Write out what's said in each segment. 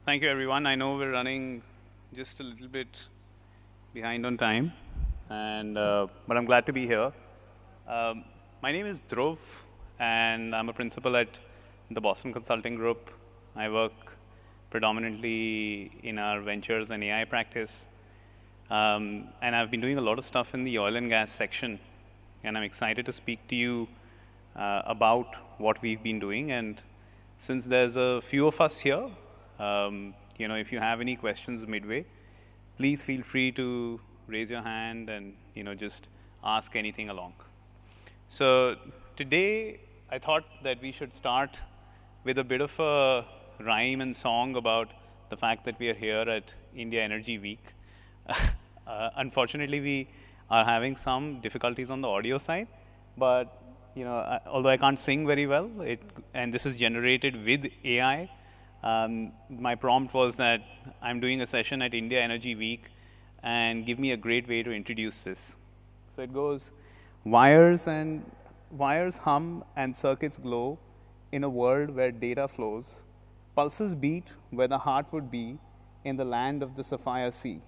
Thank you, everyone. I know we're running just a little bit behind on time, but I'm glad to be here. Um, my name is Dhruv, and I'm a principal at the Boston Consulting Group. I work predominantly in our ventures and AI practice, and I've been doing a lot of stuff in the oil and gas section, and I'm excited to speak to you about what we've been doing. And since there's a few of us here, if you have any questions midway, please feel free to raise your hand and just ask anything along. So today, I thought that we should start with a bit of a rhyme and song about the fact that we are here at India Energy Week. Unfortunately, we are having some difficulties on the audio side, but although I can't sing very well, and this is generated with AI, my prompt was that I'm doing a session at India Energy Week, and give me a great way to introduce this. So it goes, wires hum and circuits glow in a world where data flows. Pulses beat where the heart would be in the land of the sapphire sea.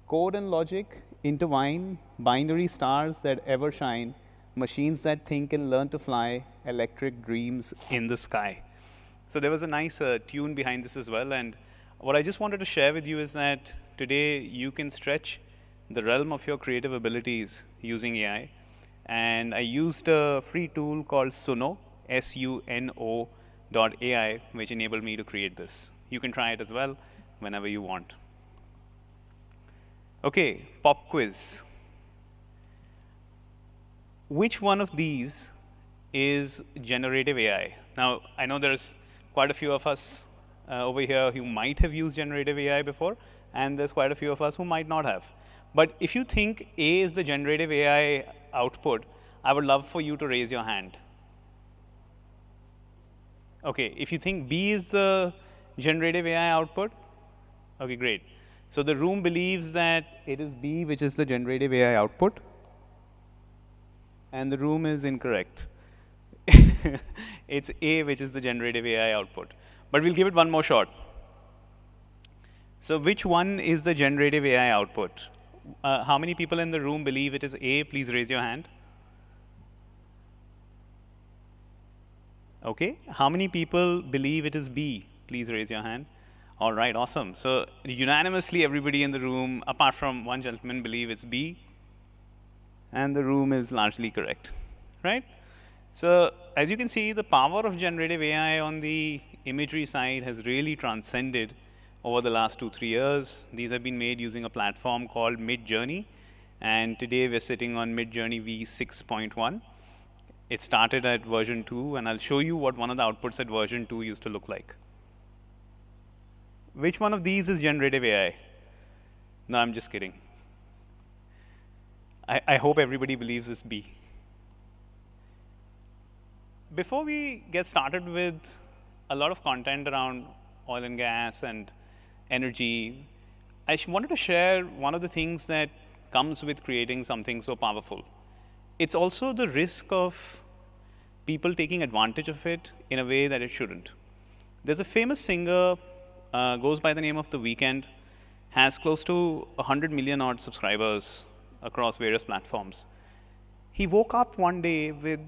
Code and logic intertwine, binary stars that ever shine, machines that think and learn to fly, electric dreams in the sky. So there was a nice tune behind this as well. And what I just wanted to share with you is that today you can stretch the realm of your creative abilities using AI. And I used a free tool called Suno, SUNO.ai, which enabled me to create this. You can try it as well whenever you want. Okay, pop quiz. Which one of these is generative AI? Now, I know there's quite a few of us over here who might have used generative AI before, and there's quite a few of us who might not have. But if you think A is the generative AI output, I would love for you to raise your hand. Okay, if you think B is the generative AI output, okay, great. So the room believes that it is B which is the generative AI output, and the room is incorrect. It's A which is the generative AI output. But we'll give it one more shot. So which one is the generative AI output? How many people in the room believe it is A? Please raise your hand. Okay. How many people believe it is B? Please raise your hand. All right, awesome. So unanimously, everybody in the room, apart from one gentleman, believe it's B. And the room is largely correct, right? So as you can see, the power of generative AI on the imagery side has really transcended over the last 2-3 years. These have been made using a platform called Midjourney. And today we're sitting on Midjourney v6.1. It started at version 2, and I'll show you what one of the outputs at version 2 used to look like. Which one of these is generative AI? No, I'm just kidding. I hope everybody believes it's B. Before we get started with a lot of content around oil and gas and energy, I wanted to share one of the things that comes with creating something so powerful. It's also the risk of people taking advantage of it in a way that it shouldn't. There's a famous singer, goes by the name of The Weeknd, has close to 100 million odd subscribers across various platforms. He woke up one day with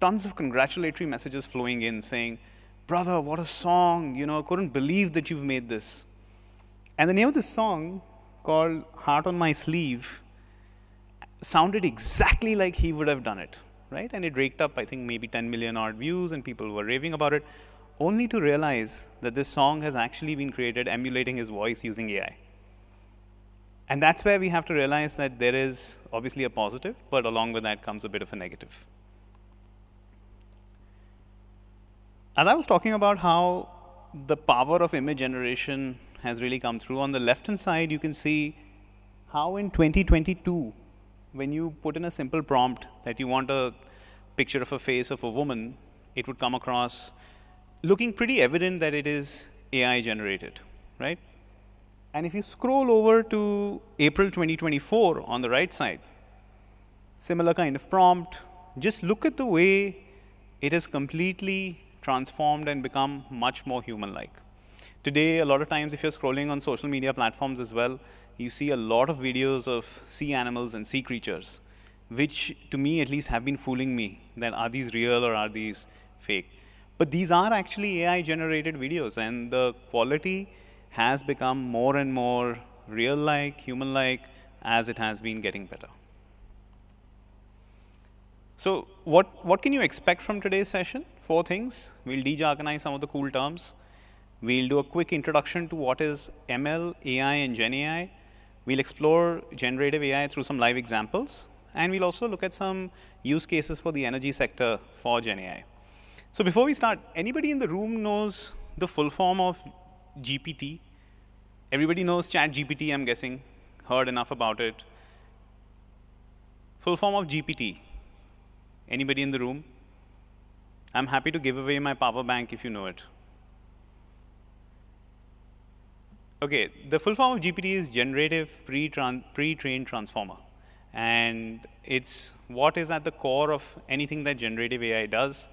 tons of congratulatory messages flowing in saying, "Brother, what a song, couldn't believe that you've made this." And the name of this song, called Heart on My Sleeve, sounded exactly like he would have done it, right? And it raked up, I think, maybe 10 million odd views, and people were raving about it, only to realize that this song has actually been created emulating his voice using AI. And that's where we have to realize that there is obviously a positive, but along with that comes a bit of a negative. As I was talking about how the power of image generation has really come through, on the left-hand side, you can see how in 2022, when you put in a simple prompt that you want a picture of a face of a woman, it would come across looking pretty evident that it is AI generated, right? And if you scroll over to April 2024 on the right side, similar kind of prompt, just look at the way it has completely transformed and become much more human-like. Today, a lot of times, if you're scrolling on social media platforms as well, you see a lot of videos of sea animals and sea creatures, which to me at least have been fooling me that are these real or are these fake? But these are actually AI generated videos, and the quality has become more and more real like, human like, as it has been getting better. So, what can you expect from today's session? 4 things. We'll de jargonize some of the cool terms. We'll do a quick introduction to what is ML, AI, and Gen AI. We'll explore generative AI through some live examples. And we'll also look at some use cases for the energy sector for Gen AI. So before we start, anybody in the room knows the full form of GPT? Everybody knows Chat GPT, I'm guessing. Heard enough about it. Full form of GPT. Anybody in the room? I'm happy to give away my power bank if you know it. Okay, the full form of GPT is Generative Pre-trained Transformer. And it's what is at the core of anything that generative AI does.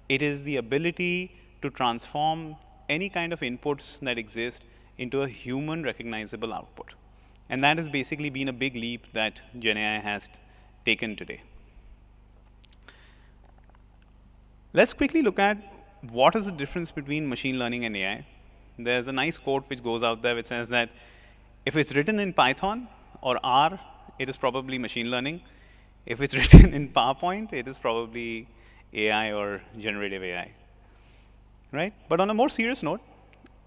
It is the ability to transform any kind of inputs that exist into a human recognizable output. And that has basically been a big leap that Gen AI has taken today. Let's quickly look at what is the difference between machine learning and AI. There's a nice quote which goes out there which says that if it's written in Python or R, it is probably machine learning. If it's written in PowerPoint, it is probably AI or generative AI, right? But on a more serious note,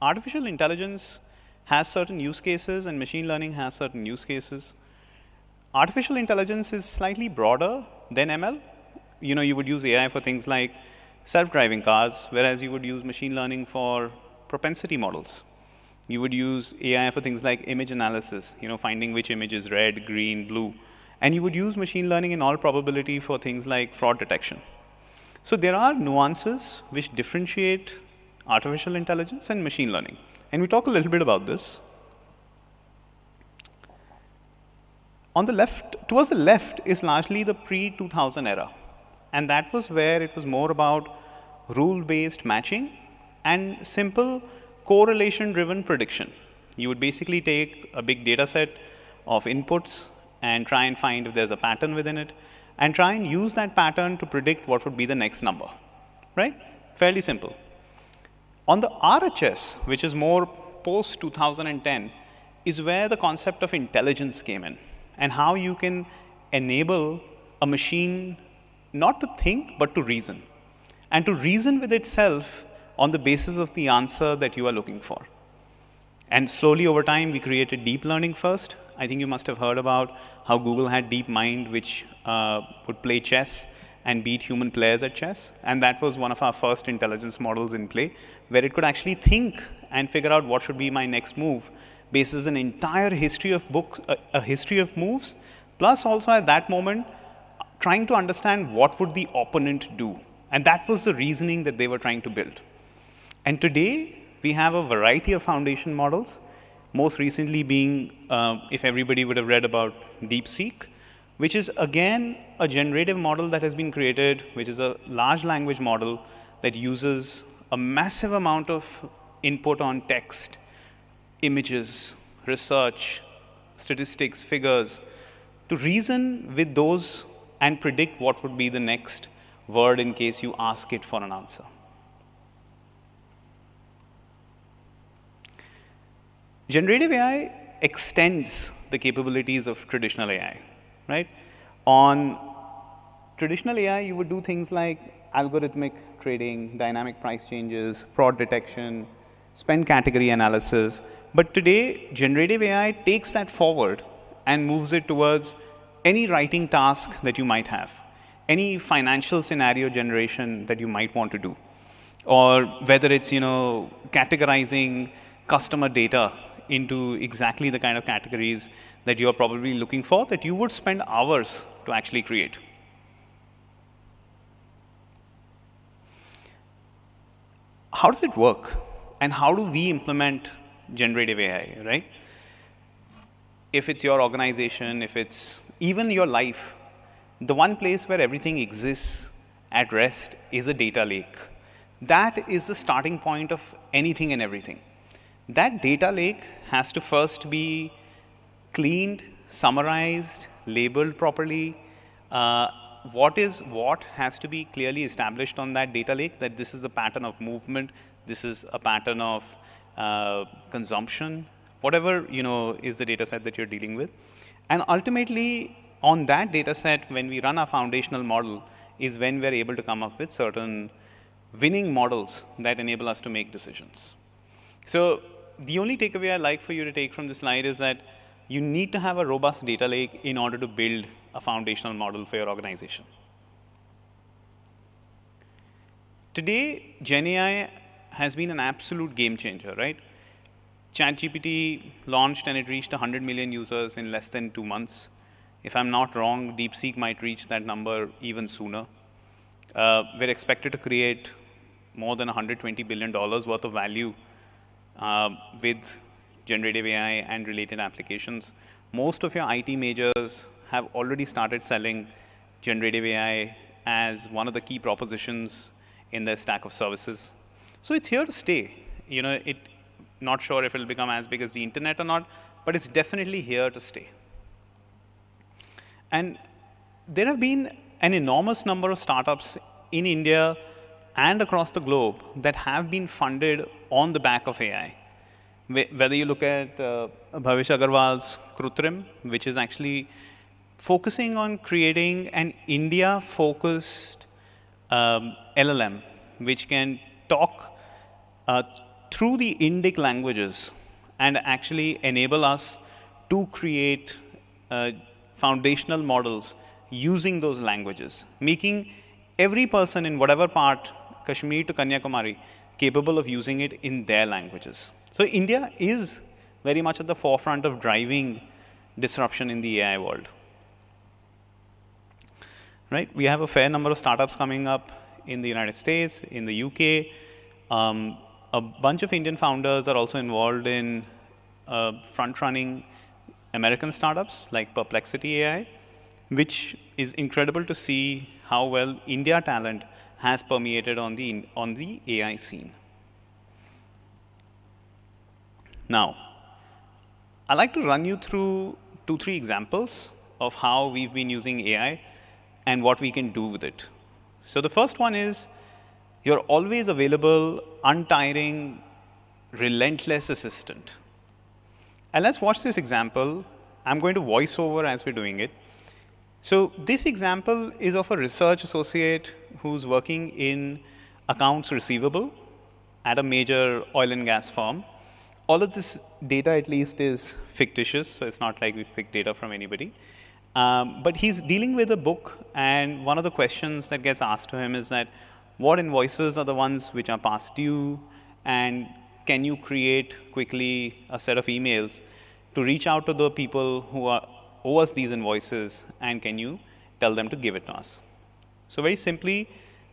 artificial intelligence has certain use cases and machine learning has certain use cases. Artificial intelligence is slightly broader than ML. You would use AI for things like self-driving cars, whereas you would use machine learning for propensity models. You would use AI for things like image analysis, finding which image is red, green, blue. And you would use machine learning in all probability for things like fraud detection. So there are nuances which differentiate artificial intelligence and machine learning. And we talk a little bit about this. On the left, towards the left is largely the pre-2000 era. And that was where it was more about rule-based matching and simple correlation-driven prediction. You would basically take a big data set of inputs and try and find if there's a pattern within it, and try and use that pattern to predict what would be the next number, right? Fairly simple. On the RHS, which is more post-2010, is where the concept of intelligence came in, and how you can enable a machine not to think, but to reason, and to reason with itself on the basis of the answer that you are looking for. And slowly over time, we created deep learning first. I think you must have heard about how Google had DeepMind, which would play chess and beat human players at chess. And that was one of our first intelligence models in play, where it could actually think and figure out what should be my next move, basis an entire history of books, a history of moves, plus also at that moment, trying to understand what would the opponent do. And that was the reasoning that they were trying to build. And today, we have a variety of foundation models, most recently being, if everybody would have read about DeepSeek, which is again a generative model that has been created, which is a large language model that uses a massive amount of input on text, images, research, statistics, figures, to reason with those and predict what would be the next word in case you ask it for an answer. Generative AI extends the capabilities of traditional AI, right? On traditional AI, you would do things like algorithmic trading, dynamic price changes, fraud detection, spend category analysis. But today, generative AI takes that forward and moves it towards any writing task that you might have, any financial scenario generation that you might want to do, or whether it's categorizing customer data into exactly the kind of categories that you're probably looking for that you would spend hours to actually create. How does it work? And how do we implement generative AI, right? If it's your organization, if it's even your life, the one place where everything exists at rest is a data lake. That is the starting point of anything and everything. That data lake has to first be cleaned, summarized, labeled properly. What has to be clearly established on that data lake, that this is a pattern of movement, this is a pattern of consumption, whatever is the data set that you're dealing with. And ultimately, on that data set, when we run our foundational model, is when we're able to come up with certain winning models that enable us to make decisions. So the only takeaway I'd like for you to take from this slide is that you need to have a robust data lake in order to build a foundational model for your organization. Today, GenAI has been an absolute game changer, right? ChatGPT launched and it reached 100 million users in less than 2 months. If I'm not wrong, DeepSeek might reach that number even sooner. We're expected to create more than $120 billion worth of value with generative AI and related applications. Most of your IT majors have already started selling generative AI as one of the key propositions in their stack of services. So it's here to stay. Not sure if it'll become as big as the internet or not, but it's definitely here to stay. And there have been an enormous number of startups in India and across the globe that have been funded on the back of AI. Whether you look at Bhavish Agarwal's Krutrim, which is actually focusing on creating an India-focused LLM, which can talk through the Indic languages and actually enable us to create foundational models using those languages, making every person in whatever part, Kashmir to Kanyakumari, capable of using it in their languages. So India is very much at the forefront of driving disruption in the AI world. Right? We have a fair number of startups coming up in the United States, in the UK. A bunch of Indian founders are also involved in front-running American startups like Perplexity AI, which is incredible to see how well India talent has permeated on the AI scene. Now, I'd like to run you through 2-3 examples of how we've been using AI and what we can do with it. So the first one is, you're always available, untiring, relentless assistant. And let's watch this example. I'm going to voice over as we're doing it. So this example is of a research associate who's working in accounts receivable at a major oil and gas firm. All of this data, at least, is fictitious, so it's not like we picked data from anybody. But he's dealing with a book, and one of the questions that gets asked to him is that, what invoices are the ones which are past due, and can you create quickly a set of emails to reach out to the people who owe us these invoices, and can you tell them to give it to us? So very simply,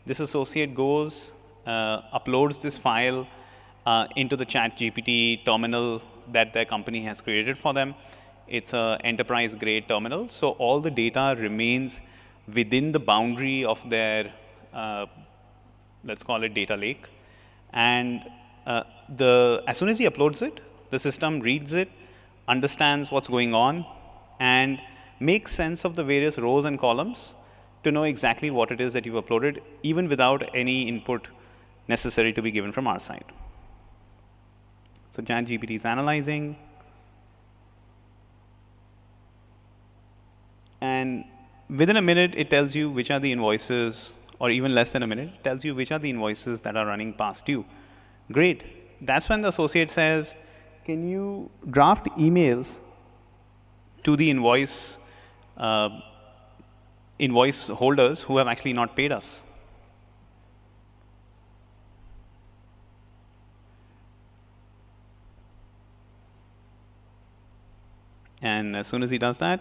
this associate goes, uploads this file into the ChatGPT terminal that their company has created for them. It's an enterprise-grade terminal, so all the data remains within the boundary of their let's call it data lake. And as soon as he uploads it, the system reads it, understands what's going on, and makes sense of the various rows and columns to know exactly what it is that you've uploaded, even without any input necessary to be given from our side. So ChatGPT is analyzing. And within a minute, it tells you which are the invoices, or even less than a minute, it tells you which are the invoices that are running past due. Great. That's when the associate says, can you draft emails to the invoice holders who have actually not paid us? And as soon as he does that,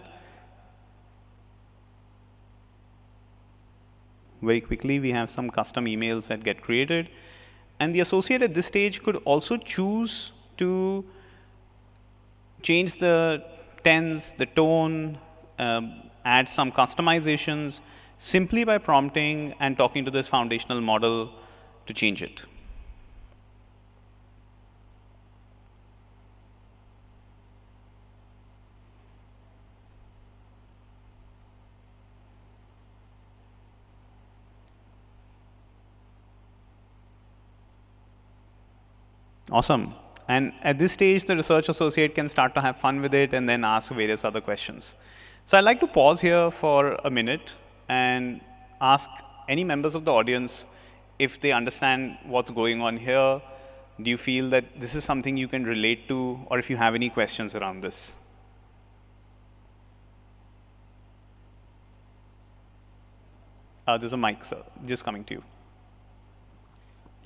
very quickly, we have some custom emails that get created. And the associate at this stage could also choose to change the tense, the tone, add some customizations simply by prompting and talking to this foundational model to change it. Awesome. And at this stage, the research associate can start to have fun with it and then ask various other questions. So I'd like to pause here for a minute and ask any members of the audience if they understand what's going on here. Do you feel that this is something you can relate to, or if you have any questions around this? There's a mic, sir, just coming to you.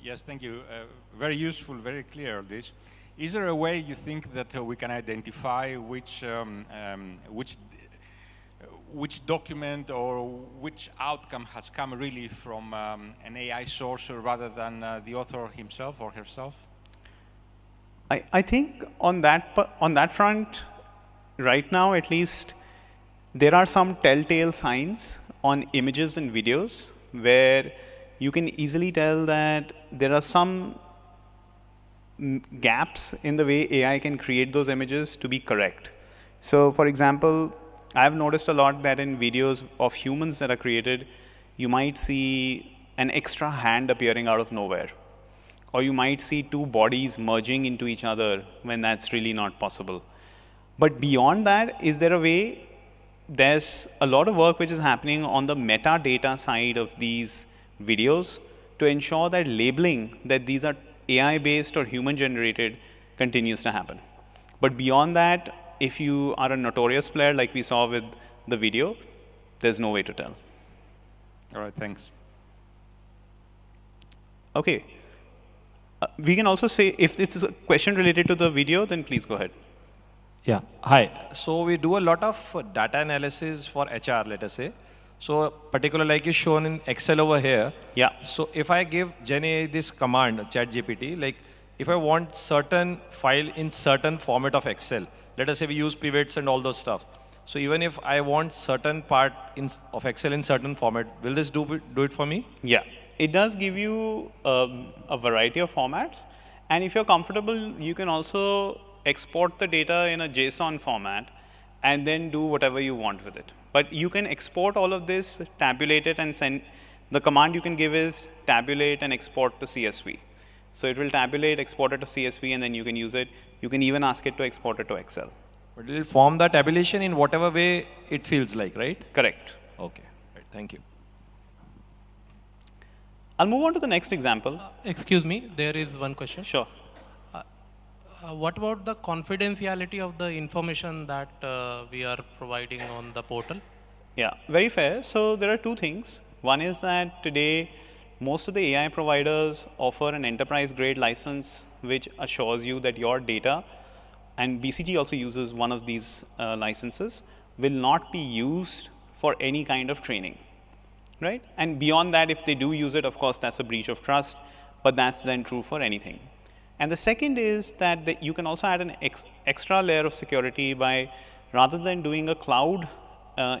Yes, thank you. Very useful, very clear this. Is there a way you think that we can identify which document or which outcome has come really from an AI source rather than the author himself or herself? I think on that front, right now at least, there are some telltale signs on images and videos where you can easily tell that there are some gaps in the way AI can create those images to be correct. So for example, I've noticed a lot that in videos of humans that are created, you might see an extra hand appearing out of nowhere. Or you might see two bodies merging into each other when that's really not possible. But beyond that, is there a way? There's a lot of work which is happening on the metadata side of these videos to ensure that labeling that these are AI-based or human-generated continues to happen. But beyond that, if you are a notorious player like we saw with the video, there's no way to tell. All right, thanks. Okay. We can also say, if it's a question related to the video, then please go ahead. Yeah, hi. So we do a lot of data analysis for HR, let us say. So particularly like is shown in Excel over here. Yeah. So if I give GenAI this command, ChatGPT, like if I want certain file in certain format of Excel, let us say we use pivots and all those stuff. So even if I want certain part of Excel in certain format, will this do it for me? Yeah. It does give you a variety of formats. And if you're comfortable, you can also export the data in a JSON format and then do whatever you want with it. But you can export all of this, tabulate it, and send. The command you can give is tabulate and export to CSV. So it will tabulate, export it to CSV, and then you can use it. You can even ask it to export it to Excel. But it will form the tabulation in whatever way it feels like, right? Correct. Okay, right. Thank you. I'll move on to the next example. Excuse me, there is one question. Sure. What about the confidentiality of the information that we are providing on the portal? Yeah, very fair. So there are two things. One is that today, most of the AI providers offer an enterprise grade license, which assures you that your data, and BCG also uses one of these licenses, will not be used for any kind of training, right? And beyond that, if they do use it, of course, that's a breach of trust, but that's then true for anything. And the second is that you can also add an extra layer of security by, rather than doing a cloud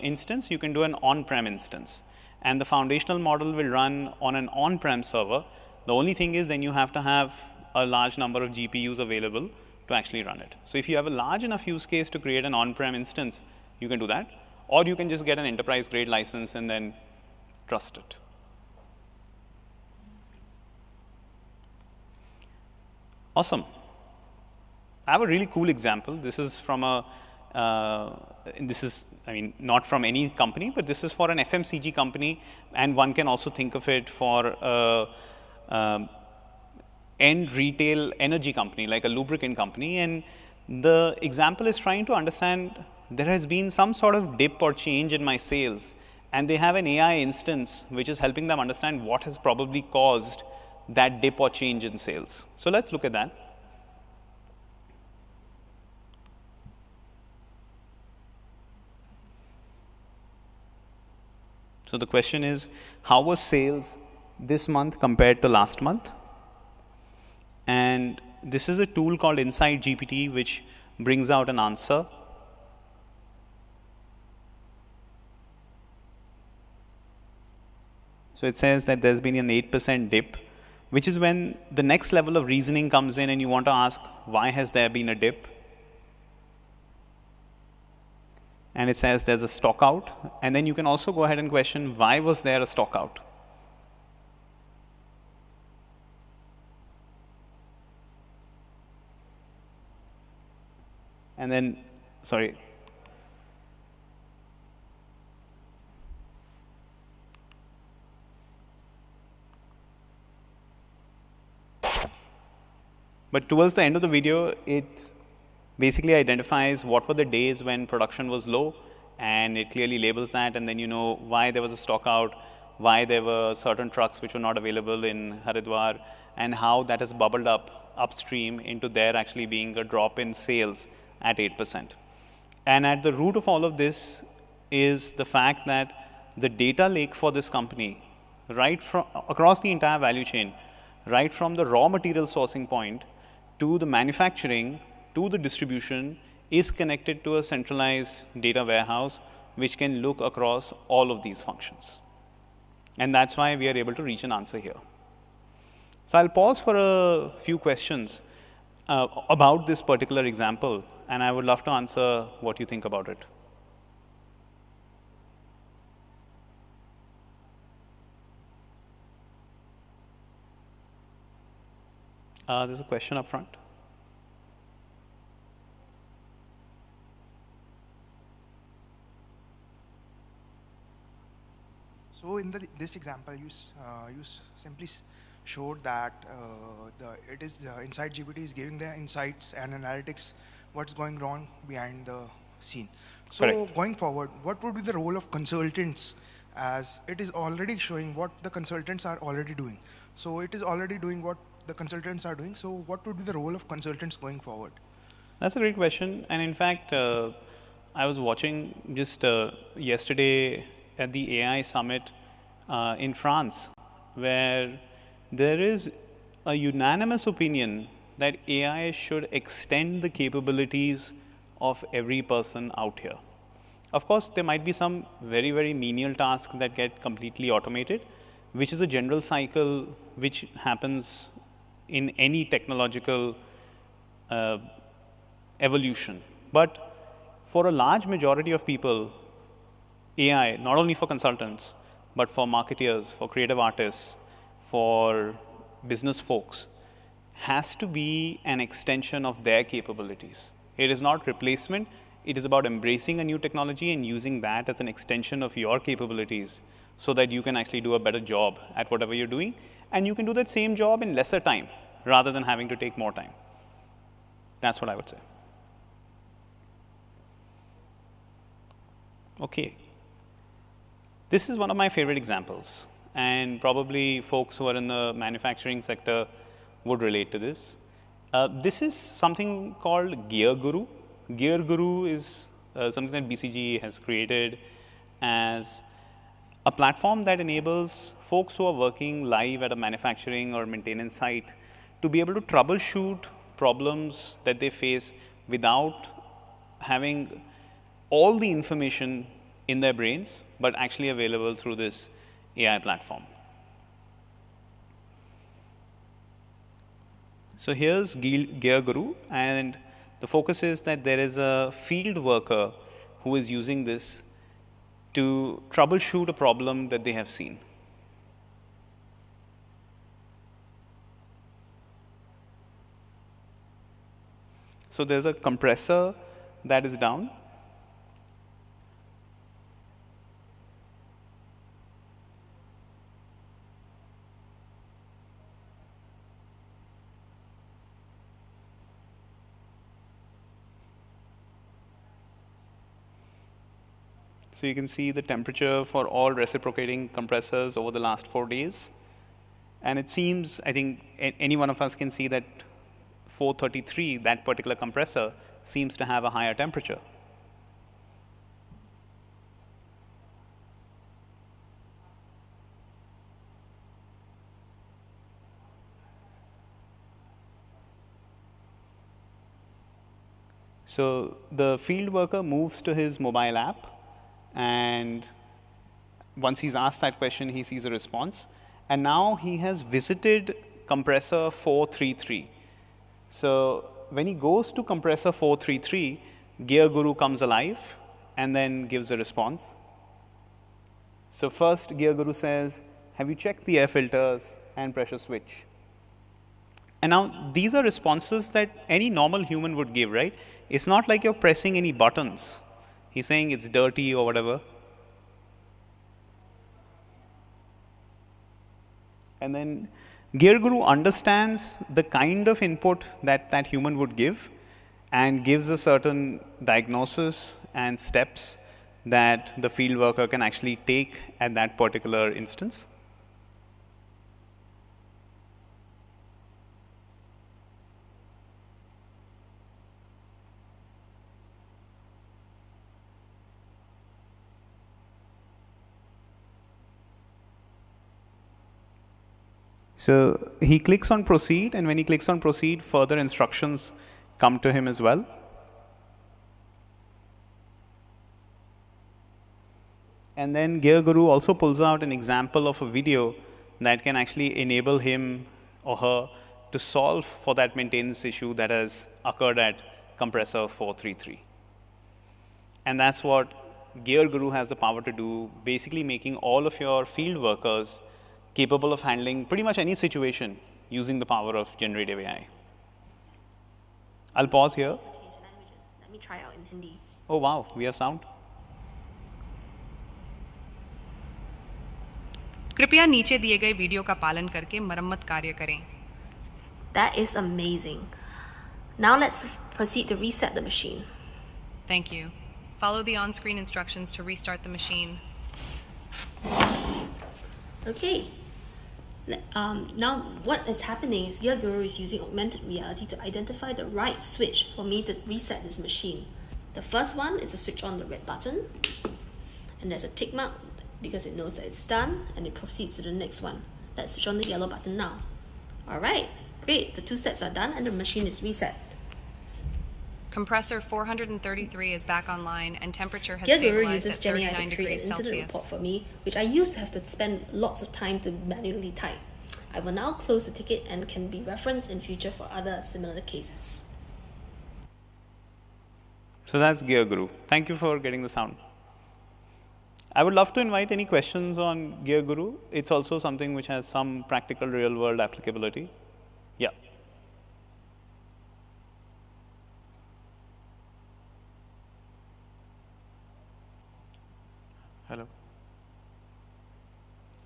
instance, you can do an on-prem instance. And the foundational model will run on an on-prem server. The only thing is then you have to have a large number of GPUs available to actually run it. So if you have a large enough use case to create an on-prem instance, you can do that. Or you can just get an enterprise grade license and then trust it. Awesome. I have a really cool example. This is from not from any company, but this is for an FMCG company, and one can also think of it for end retail energy company, like a lubricant company. And the example is trying to understand there has been some sort of dip or change in my sales, and they have an AI instance which is helping them understand what has probably caused that dip or change in sales. So let's look at that. So the question is, how was sales this month compared to last month? And this is a tool called Insight GPT, which brings out an answer. So it says that there's been an 8% dip, which is when the next level of reasoning comes in and you want to ask, why has there been a dip? And it says there's a stock out. And then you can also go ahead and question, why was there a stock out? And then, sorry. But towards the end of the video, it basically identifies what were the days when production was low, and it clearly labels that, and then you know why there was a stock out, why there were certain trucks which were not available in Haridwar, and how that has bubbled up upstream into there actually being a drop in sales at 8%. And at the root of all of this is the fact that the data lake for this company, right from across the entire value chain, right from the raw material sourcing point to the manufacturing to the distribution, is connected to a centralized data warehouse which can look across all of these functions. And that's why we are able to reach an answer here. So I'll pause for a few questions about this particular example, and I would love to answer what you think about it. There's a question up front. So in this example, you simply showed that Insight GPT is giving the insights and analytics what's going wrong behind the scene. So Correct. Going forward, what would be the role of consultants, as it is already showing what the consultants are already doing? So it is already doing what the consultants are doing. So what would be the role of consultants going forward? That's a great question. And in fact, I was watching just yesterday at the AI summit in France, where there is a unanimous opinion that AI should extend the capabilities of every person out here. Of course, there might be some very, very menial tasks that get completely automated, which is a general cycle which happens in any technological evolution. But for a large majority of people, AI, not only for consultants, but for marketeers, for creative artists, for business folks, has to be an extension of their capabilities. It is not replacement. It is about embracing a new technology and using that as an extension of your capabilities so that you can actually do a better job at whatever you're doing. And you can do that same job in lesser time rather than having to take more time. That's what I would say. Okay. This is one of my favorite examples, and probably folks who are in the manufacturing sector would relate to this. This is something called Gear Guru. Gear Guru is something that BCG has created as a platform that enables folks who are working live at a manufacturing or maintenance site to be able to troubleshoot problems that they face without having all the information in their brains, but actually available through this AI platform. So here's Gear Guru, and the focus is that there is a field worker who is using this to troubleshoot a problem that they have seen. So there's a compressor that is down. So you can see the temperature for all reciprocating compressors over the last 4 days. And it seems, I think any one of us can see that 433, that particular compressor, seems to have a higher temperature. So the field worker moves to his mobile app, and once he's asked that question, he sees a response. And now he has visited compressor 433. So when he goes to compressor 433, Gear Guru comes alive and then gives a response. So first, Gear Guru says, have you checked the air filters and pressure switch? And now these are responses that any normal human would give, right? It's not like you're pressing any buttons. He's saying it's dirty or whatever. And then Gear Guru understands the kind of input that that human would give and gives a certain diagnosis and steps that the field worker can actually take at that particular instance. So he clicks on proceed, and when he clicks on proceed, further instructions come to him as well. And then Gear Guru also pulls out an example of a video that can actually enable him or her to solve for that maintenance issue that has occurred at compressor 433. And that's what Gear Guru has the power to do, basically making all of your field workers capable of handling pretty much any situation using the power of generative AI. I'll pause here. Change languages. Let me try out in Hindi. Oh wow, we have sound. कृपया नीचे दिए गए video का पालन करके मरम्मत कार्य करें. That is amazing. Now let's proceed to reset the machine. Thank you. Follow the on-screen instructions to restart the machine. Okay. Now what is happening is Gear Guru is using augmented reality to identify the right switch for me to reset this machine. The first one is to switch on the red button, and there's a tick mark because it knows that it's done, and it proceeds to the next one. Let's switch on the yellow button now. Alright, great, the 2 steps are done and the machine is reset. Compressor 433 is back online and temperature has Gear Guru stabilized uses at Gen AI 39 to create degrees an incident Celsius. report for me, which I used to have to spend lots of time to manually type. I will now close the ticket and can be referenced in future for other similar cases. So that's Gear Guru. Thank you for getting the sound. I would love to invite any questions on Gear Guru. It's also something which has some practical real world applicability. Yeah. Hello.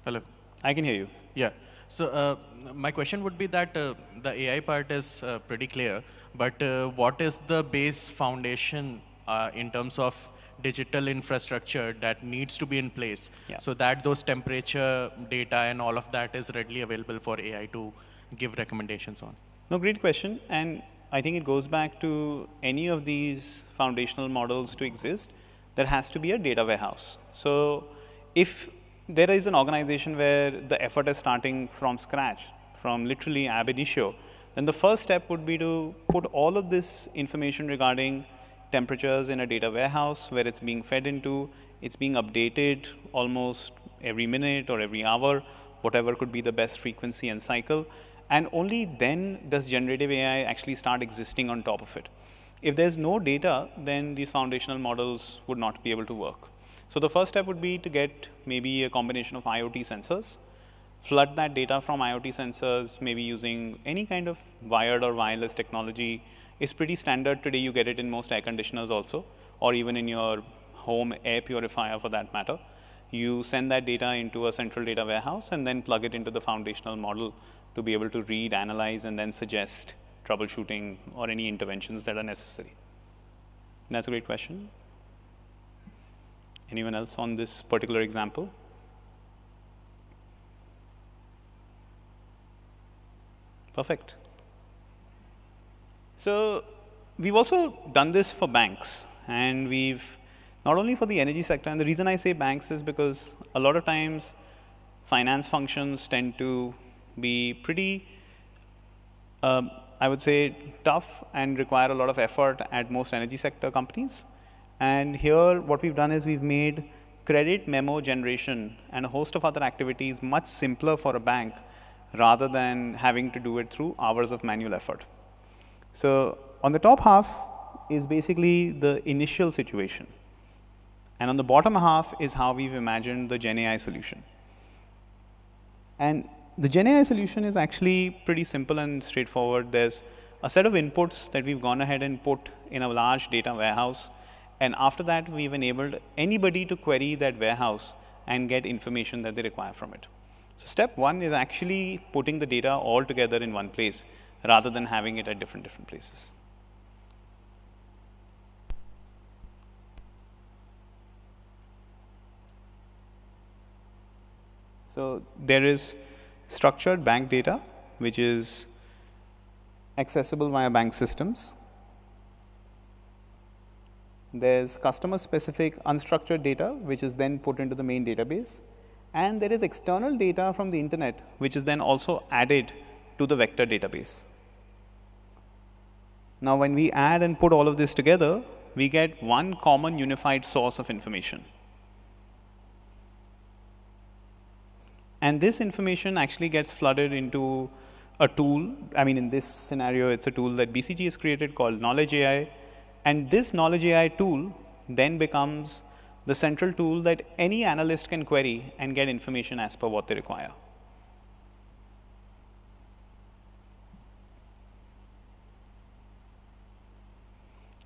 Hello. I can hear you. Yeah. So my question would be that the AI part is pretty clear, but what is the base foundation in terms of digital infrastructure that needs to be in place so that those temperature data and all of that is readily available for AI to give recommendations on? No, great question. And I think it goes back to any of these foundational models to exist, there has to be a data warehouse. So if there is an organization where the effort is starting from scratch, from literally ab initio, then the first step would be to put all of this information regarding temperatures in a data warehouse where it's being fed into, it's being updated almost every minute or every hour, whatever could be the best frequency and cycle. And only then does generative AI actually start existing on top of it. If there's no data, then these foundational models would not be able to work. So the first step would be to get maybe a combination of IoT sensors, flood that data from IoT sensors, maybe using any kind of wired or wireless technology. It's pretty standard today. You get it in most air conditioners also, or even in your home air purifier for that matter. You send that data into a central data warehouse and then plug it into the foundational model to be able to read, analyze, and then suggest troubleshooting or any interventions that are necessary. That's a great question. Anyone else on this particular example? Perfect. So we've also done this for banks, and we've not only for the energy sector, and the reason I say banks is because a lot of times finance functions tend to be pretty, I would say, tough and require a lot of effort at most energy sector companies. And here what we've done is we've made credit memo generation and a host of other activities much simpler for a bank rather than having to do it through hours of manual effort. So on the top half is basically the initial situation. And on the bottom half is how we've imagined the Gen AI solution. And The GenAI solution is actually pretty simple and straightforward. There's a set of inputs that we've gone ahead and put in a large data warehouse. And after that, we've enabled anybody to query that warehouse and get information that they require from it. So step one is actually putting the data all together in one place rather than having it at different places. So there is structured bank data, which is accessible via bank systems. There's customer-specific unstructured data, which is then put into the main database. And there is external data from the internet, which is then also added to the vector database. Now, when we add and put all of this together, we get one common unified source of information. And this information actually gets flooded into a tool. I mean, in this scenario, it's a tool that BCG has created called Knowledge AI. And this Knowledge AI tool then becomes the central tool that any analyst can query and get information as per what they require.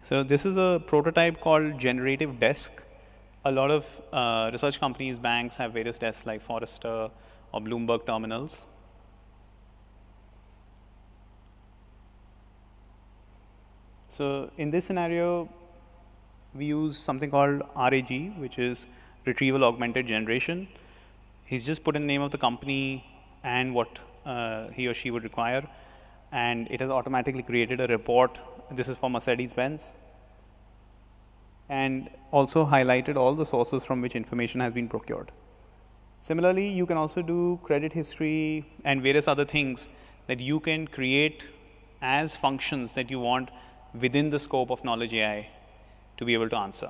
So this is a prototype called Generative Desk. A lot of research companies, banks have various desks like Forrester or Bloomberg terminals. So in this scenario, we use something called RAG, which is Retrieval Augmented Generation. He's just put in the name of the company and what he or she would require, and it has automatically created a report. This is for Mercedes-Benz, and also highlighted all the sources from which information has been procured. Similarly, you can also do credit history and various other things that you can create as functions that you want within the scope of Knowledge AI to be able to answer.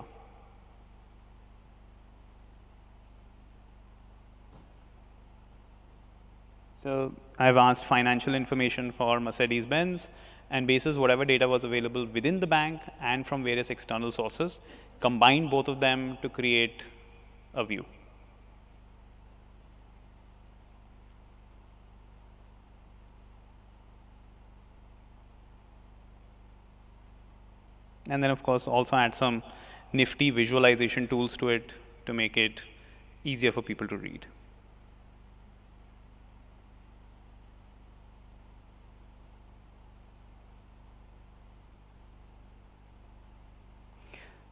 So I've asked financial information for Mercedes-Benz, and basis whatever data was available within the bank and from various external sources, combine both of them to create a view. And then, of course, also add some nifty visualization tools to it to make it easier for people to read.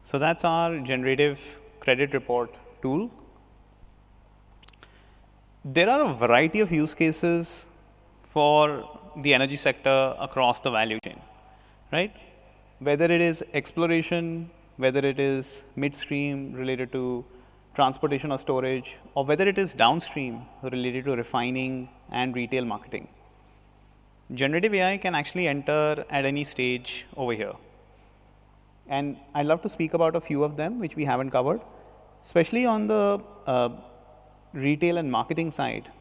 So that's our generative credit report tool. There are a variety of use cases for the energy sector across the value chain, right? Whether it is exploration, whether it is midstream related to transportation or storage, or whether it is downstream related to refining and retail marketing. Generative AI can actually enter at any stage over here. And I'd love to speak about a few of them, which we haven't covered, especially on the retail and marketing side.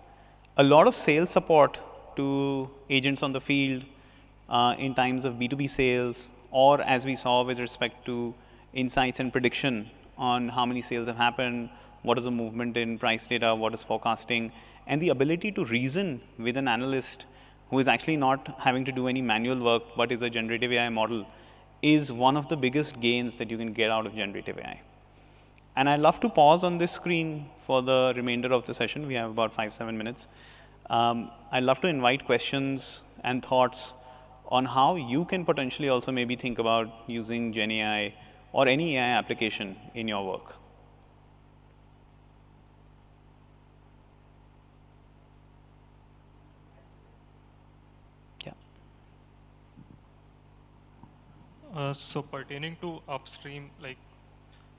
A lot of sales support to agents on the field in times of B2B sales, or as we saw with respect to insights and prediction on how many sales have happened, what is the movement in price data, what is forecasting, and the ability to reason with an analyst who is actually not having to do any manual work, but is a generative AI model, is one of the biggest gains that you can get out of generative AI. And I'd love to pause on this screen for the remainder of the session. We have about 5-7 minutes. I'd love to invite questions and thoughts on how you can potentially also maybe think about using Gen AI or any AI application in your work. So pertaining to upstream, like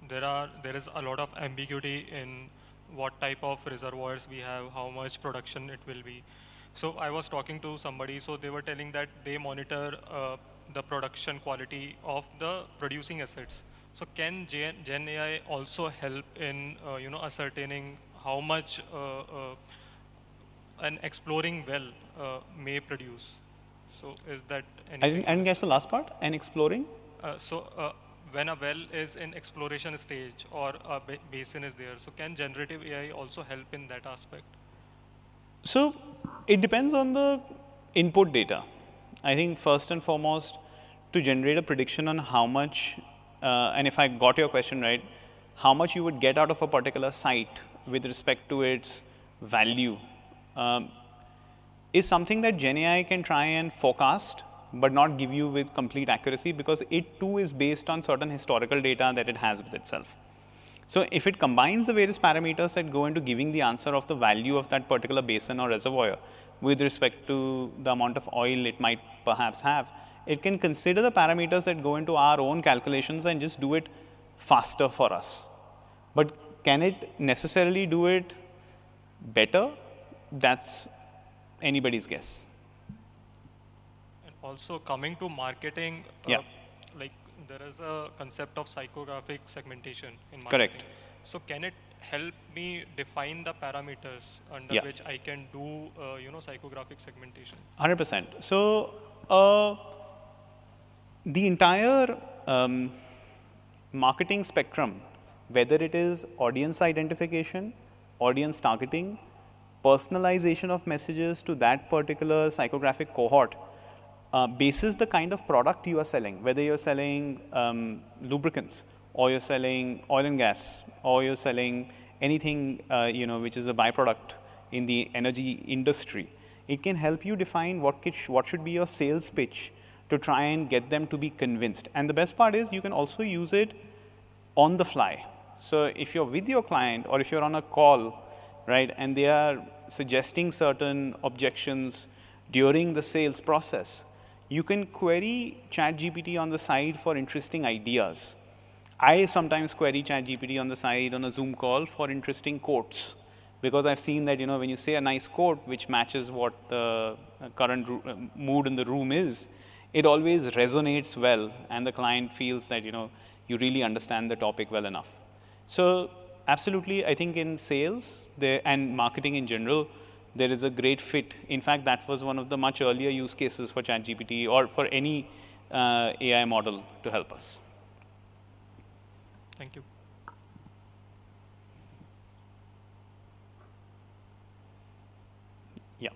there is a lot of ambiguity in what type of reservoirs we have, how much production it will be. So I was talking to somebody, so they were telling that they monitor the production quality of the producing assets. So can Gen AI also help in ascertaining how much an exploring well may produce? So is that anything? I didn't guess the last part, and exploring? When a well is in exploration stage or a basin is there, so can generative AI also help in that aspect? So it depends on the input data. I think first and foremost, to generate a prediction on how much, and if I got your question right, how much you would get out of a particular site with respect to its value, is something that GenAI can try and forecast, but not give you with complete accuracy, because it too is based on certain historical data that it has with itself. So if it combines the various parameters that go into giving the answer of the value of that particular basin or reservoir with respect to the amount of oil it might perhaps have, it can consider the parameters that go into our own calculations and just do it faster for us. But can it necessarily do it better? That's anybody's guess. And also coming to marketing, Yeah. like there is a concept of psychographic segmentation in marketing. Correct. So can it help me define the parameters under Yeah. which I can do, psychographic segmentation? 100%. So the entire marketing spectrum, whether it is audience identification, audience targeting, personalization of messages to that particular psychographic cohort, bases the kind of product you are selling, whether you're selling lubricants, or you're selling oil and gas, or you're selling anything which is a byproduct in the energy industry. It can help you define what should be your sales pitch to try and get them to be convinced. And the best part is you can also use it on the fly. So if you're with your client, or if you're on a call, right, and they are suggesting certain objections during the sales process, you can query ChatGPT on the side for interesting ideas. I sometimes query ChatGPT on the side on a Zoom call for interesting quotes, because I've seen that when you say a nice quote which matches what the current mood in the room is, it always resonates well, and the client feels that you really understand the topic well enough. So absolutely, I think in sales and marketing in general, there is a great fit. In fact, that was one of the much earlier use cases for ChatGPT or for any AI model to help us. Thank you. Yeah.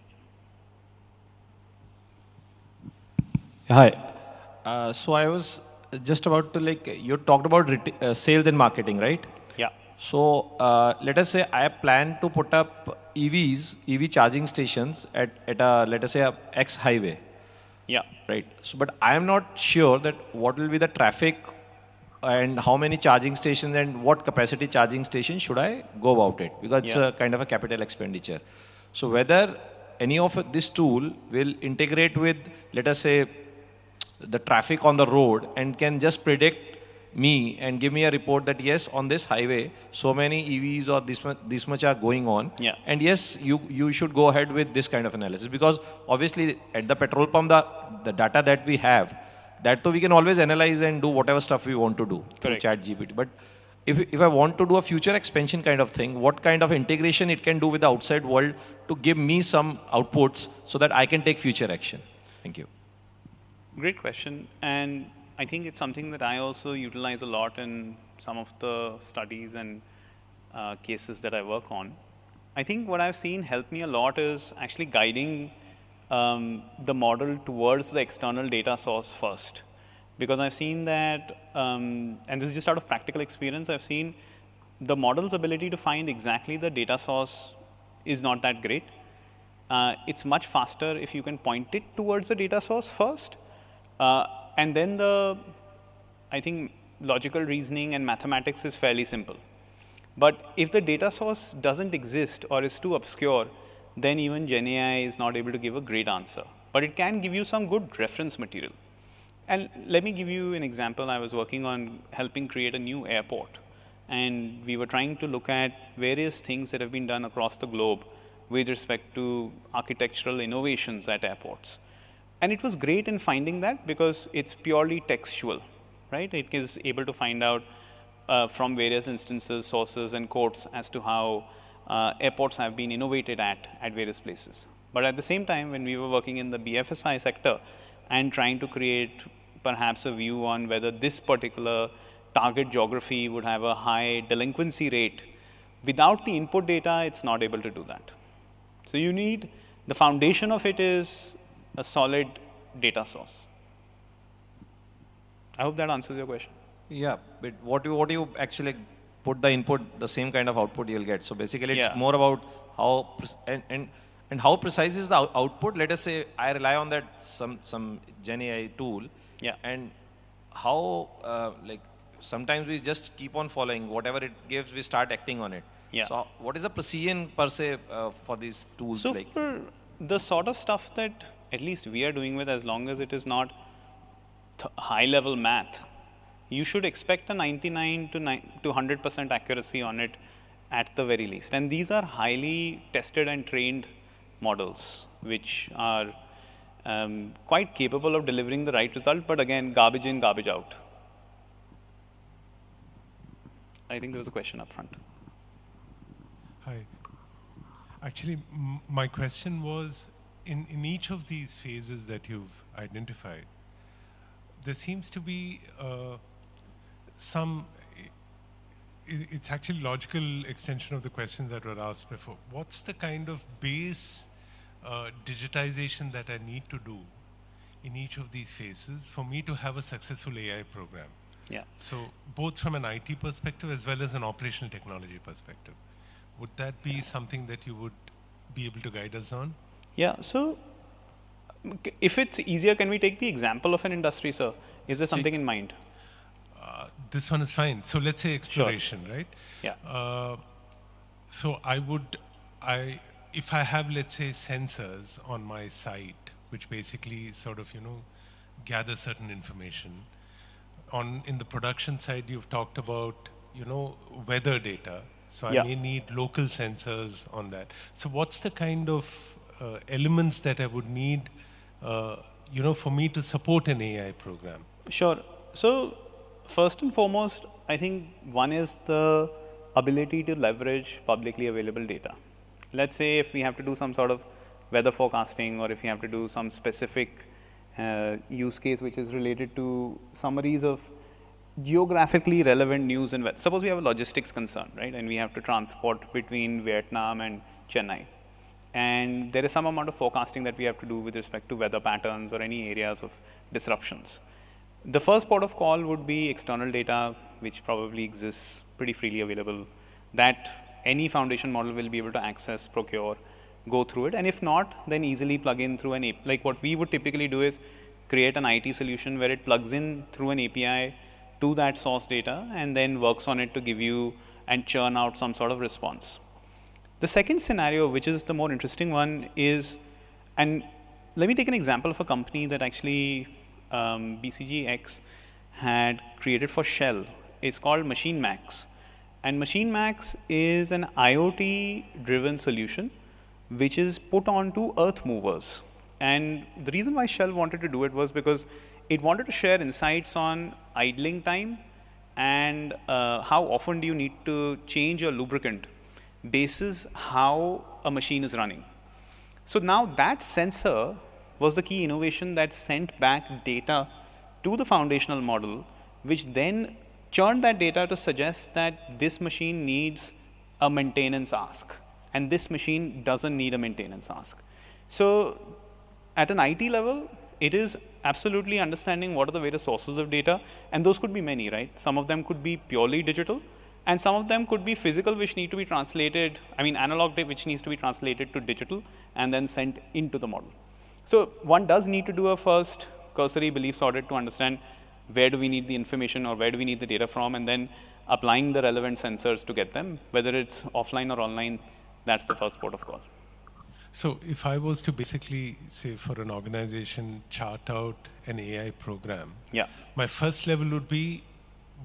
Hi. So I was just about to you talked about sales and marketing, right? Yeah. So let us say I plan to put up EV charging stations at a, let us say, a X highway. Yeah. Right. So, but I am not sure that what will be the traffic and how many charging stations and what capacity charging station should I go about it, because it's a kind of a capital expenditure. So whether any of this tool will integrate with, let us say, the traffic on the road and can just predict me and give me a report that yes, on this highway so many EVs or this much are going on, and yes, you should go ahead with this kind of analysis, because obviously at the petrol pump the data that we have, that we can always analyze and do whatever stuff we want to do through ChatGPT. But if I want to do a future expansion kind of thing, what kind of integration it can do with the outside world to give me some outputs so that I can take future action? Thank you. Great question. And I think it's something that I also utilize a lot in some of the studies and cases that I work on. I think what I've seen help me a lot is actually guiding the model towards the external data source first. Because I've seen that, and this is just out of practical experience, I've seen the model's ability to find exactly the data source is not that great. It's much faster if you can point it towards the data source first. And then I think logical reasoning and mathematics is fairly simple. But if the data source doesn't exist or is too obscure, then even GenAI is not able to give a great answer. But it can give you some good reference material. And let me give you an example. I was working on helping create a new airport. And we were trying to look at various things that have been done across the globe with respect to architectural innovations at airports. And it was great in finding that because it's purely textual, right? It is able to find out from various instances, sources, and quotes as to how airports have been innovated at various places. But at the same time, when we were working in the BFSI sector and trying to create perhaps a view on whether this particular target geography would have a high delinquency rate, without the input data, it's not able to do that. So you need, the foundation of it is a solid data source. I hope that answers your question. Yeah, but what you actually put the input, the same kind of output you'll get. So basically, it's Yeah. more about how and how precise is the output. Let us say I rely on that some Gen AI tool. Yeah. And how like sometimes we just keep on following whatever it gives, we start acting on it. Yeah. So what is the precision per se for these tools? So like? for the sort of stuff that at least we are doing with, as long as it is not high level math, you should expect a 99 to 100% accuracy on it at the very least. And these are highly tested and trained models, which are quite capable of delivering the right result, but again, garbage in, garbage out. I think there was a question up front. Hi. Actually, my question was, in each of these phases that you've identified, there seems to be it's actually logical extension of the questions that were asked before. What's the kind of base digitization that I need to do in each of these phases for me to have a successful AI program? Yeah. So both from an IT perspective as well as an operational technology perspective. Would that be something that you would be able to guide us on? Yeah, so if it's easier, can we take the example of an industry, sir? Is there something in mind? This one is fine. So let's say exploration, right? Yeah. So if I have, let's say, sensors on my site, which basically sort of, gather certain information. In the production side, you've talked about, weather data. So I may need local sensors on that. So what's the kind of elements that I would need, for me to support an AI program? Sure. So first and foremost, I think one is the ability to leverage publicly available data. Let's say if we have to do some sort of weather forecasting, or if we have to do some specific use case which is related to summaries of geographically relevant news and weather. Suppose we have a logistics concern, right? And we have to transport between Vietnam and Chennai. And there is some amount of forecasting that we have to do with respect to weather patterns or any areas of disruptions. The first port of call would be external data, which probably exists pretty freely available, that any foundation model will be able to access, procure, go through it. And if not, then easily plug in through an API. Like what we would typically do is create an IT solution where it plugs in through an API to that source data and then works on it to give you and churn out some sort of response. The second scenario, which is the more interesting one, is, and let me take an example of a company that actually BCGX had created for Shell. It's called Machine Max. And Machine Max is an IoT-driven solution which is put onto earth movers. And the reason why Shell wanted to do it was because it wanted to share insights on idling time and how often do you need to change your lubricant basis how a machine is running. So now that sensor was the key innovation that sent back data to the foundational model, which then churned that data to suggest that this machine needs a maintenance ask and this machine doesn't need a maintenance ask. So at an IT level, it is absolutely understanding what are the various sources of data, and those could be many, right? Some of them could be purely digital, and some of them could be physical, which need to be translated, analog data, which needs to be translated to digital and then sent into the model. So one does need to do a first cursory beliefs audit to understand where do we need the information or where do we need the data from, and then applying the relevant sensors to get them, whether it's offline or online. That's the first port of call. So if I was to basically say for an organization chart out an AI program, my first level would be,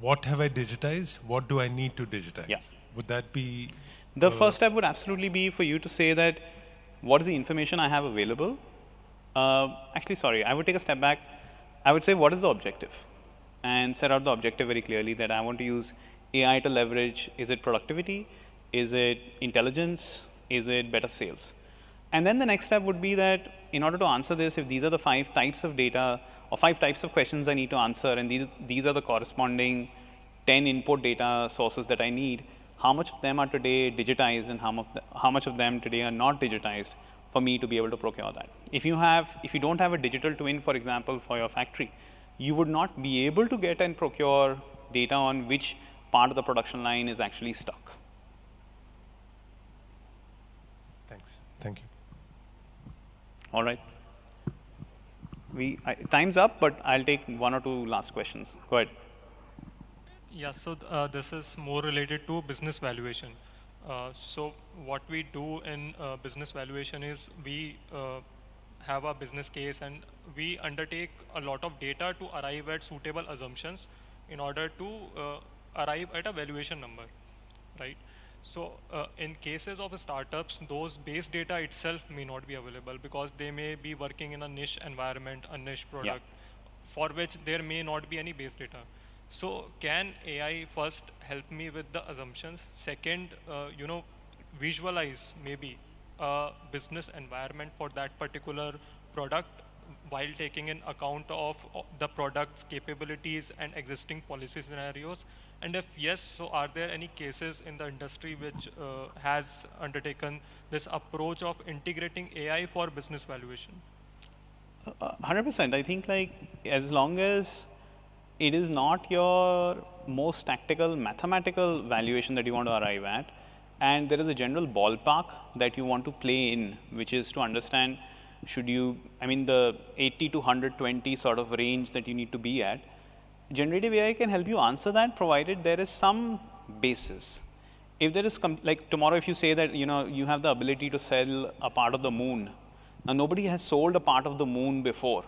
what have I digitized? What do I need to digitize? Would that be? The first step would absolutely be for you to say that, what is the information I have available? Actually, sorry, I would take a step back. I would say, what is the objective? And set out the objective very clearly, that I want to use AI to leverage, is it productivity? Is it intelligence? Is it better sales? And then the next step would be that in order to answer this, if these are the 5 types of data or 5 types of questions I need to answer, and these are the corresponding 10 input data sources that I need, how much of them are today digitized and how much of them today are not digitized for me to be able to procure that. If you don't have a digital twin, for example, for your factory, you would not be able to get and procure data on which part of the production line is actually stuck. Thanks. Thank you. All right. Time's up, but I'll take one or two last questions. Go ahead. Yeah, so this is more related to business valuation. So what we do in business valuation is we have a business case and we undertake a lot of data to arrive at suitable assumptions in order to arrive at a valuation number, right? So in cases of startups, those base data itself may not be available because they may be working in a niche environment, a niche product, for which there may not be any base data. So can AI first help me with the assumptions? Second, visualize maybe a business environment for that particular product while taking in account of the product's capabilities and existing policy scenarios? And if yes, so are there any cases in the industry which has undertaken this approach of integrating AI for business valuation? 100%. I think like as long as it is not your most tactical mathematical valuation that you want to arrive at, and there is a general ballpark that you want to play in, which is to understand the 80 to 120 sort of range that you need to be at. Generative AI can help you answer that, provided there is some basis. If there is, like tomorrow, if you say that you have the ability to sell a part of the moon, now nobody has sold a part of the moon before,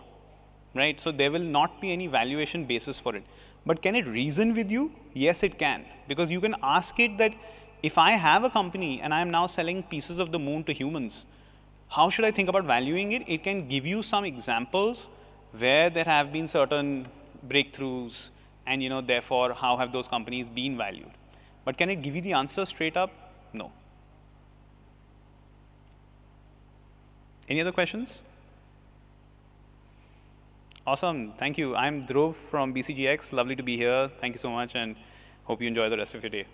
right? So there will not be any valuation basis for it. But can it reason with you? Yes, it can, because you can ask it that if I have a company and I am now selling pieces of the moon to humans, how should I think about valuing it? It can give you some examples where there have been certain breakthroughs and therefore how have those companies been valued. But can it give you the answer straight up? No. Any other questions? Awesome. Thank you. I'm Dhruv from BCGX. Lovely to be here. Thank you so much and hope you enjoy the rest of your day.